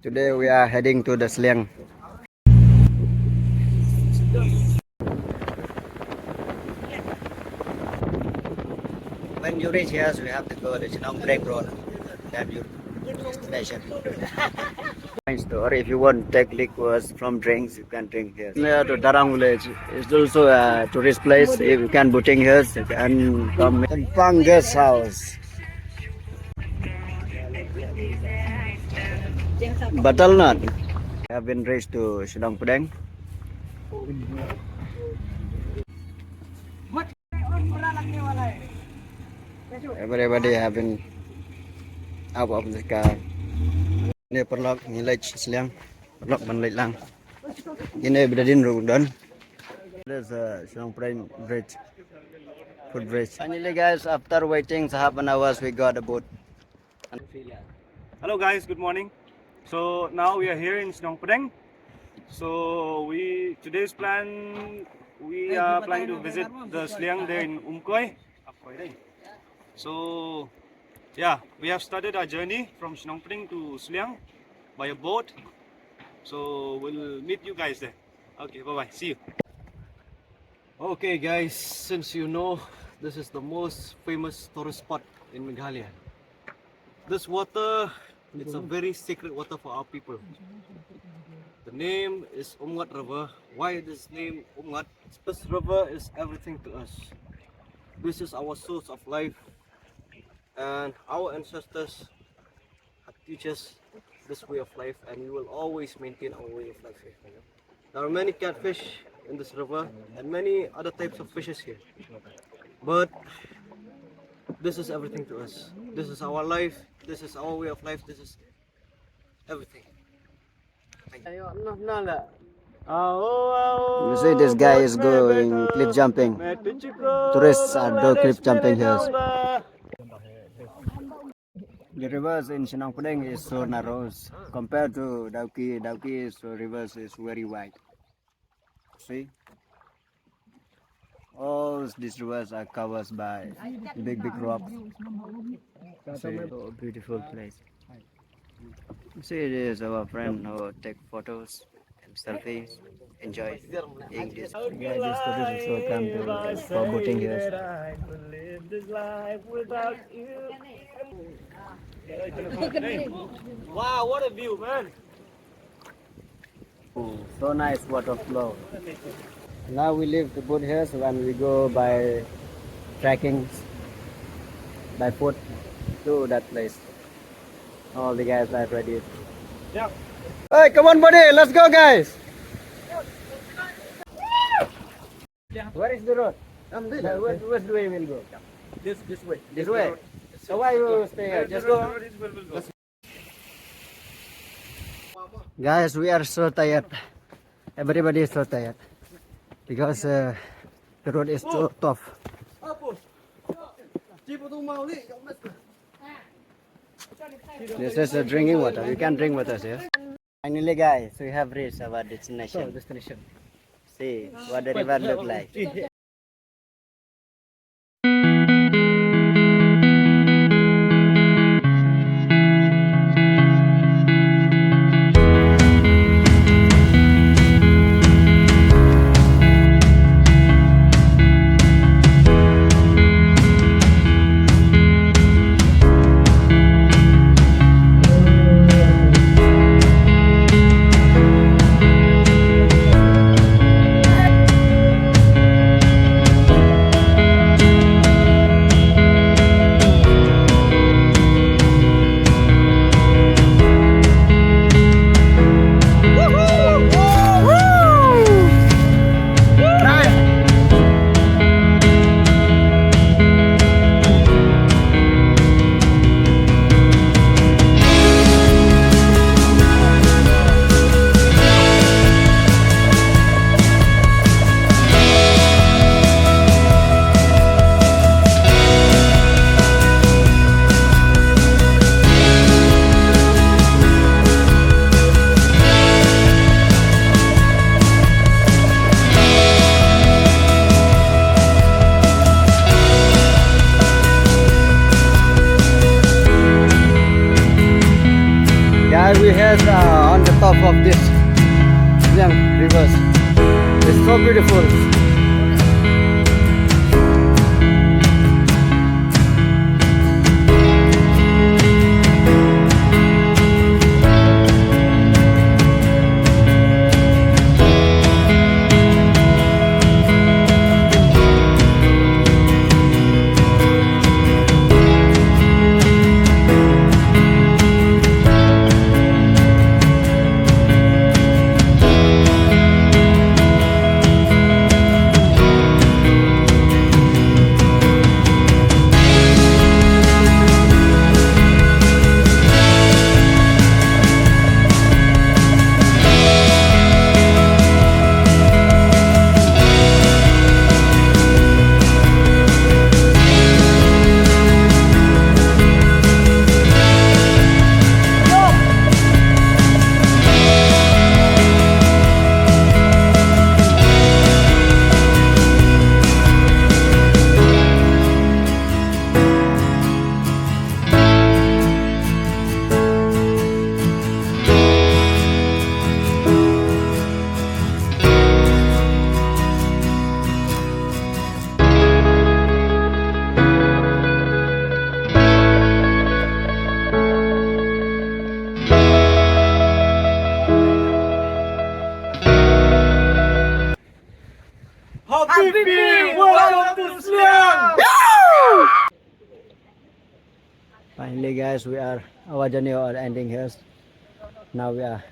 Today we are heading to the Sliang. When you reach here, you have to go to Chinong Break Road. That's your destination. Or if you want to take liquors from drinks, you can drink here. Near to Darang Village, it's also a tourist place. If you can booting here, you can come in Pang Guest House. Batal not. Have been reached to Shillong Pudeng. Everybody have been out of the car. Ini perlok village Sliang, perlok banlek lang. Ini berdadin rudan. There's a Shillong Pudeng bridge, foot bridge. Finally, guys, after waiting half an hour, we got a boat. Hello guys, good morning. So now we are here in Sliang. So today's plan, we are planning to visit the Sliang there in Amkoi. So yeah, we have started our journey from Sliang to Sliang by a boat. So we'll meet you guys there. Okay, bye bye. See you. Okay guys, since you know this is the most famous tourist spot in Meghalaya. This water, it's a very sacred water for our people. The name is Umngat River. Why this name Umngat? This river is everything to us. This is our source of life, and our ancestors have teach us this way of life, and we will always maintain our way of life here. There are many catfish in this river and many other types of fishes here, but this is everything to us. This is our life, this is our way of life, this is everything. You see, this guy is going cliff jumping. Tourists are doing cliff jumping here. The rivers in Sliang is so narrow compared to Dauki. Dauki's rivers is very wide. See, all these rivers are covered by big rocks. See, so beautiful place. See, this is our friend who take photos and selfies. Enjoy seeing this. Yeah, this tourists also come to for boating here. Wow, what a view, man! Oh, so nice water flow. Now we leave the boat here, so when we go by trekking by foot to that place. All the guys are ready. Yeah. Hey, come on, buddy, let's go, guys. Where is the road? Which way we'll go? This way. This way. So why you stay here? Just go. Guys, we are so tired. Everybody is so tired because the road is so tough. This is drinking water. You can drink water here. Finally, guys, we have reached our destination. See what the river look like. half of this Sliang rivers. It's so beautiful. Welcome to Sliang! Finally, guys, our journey are ending here. Now we are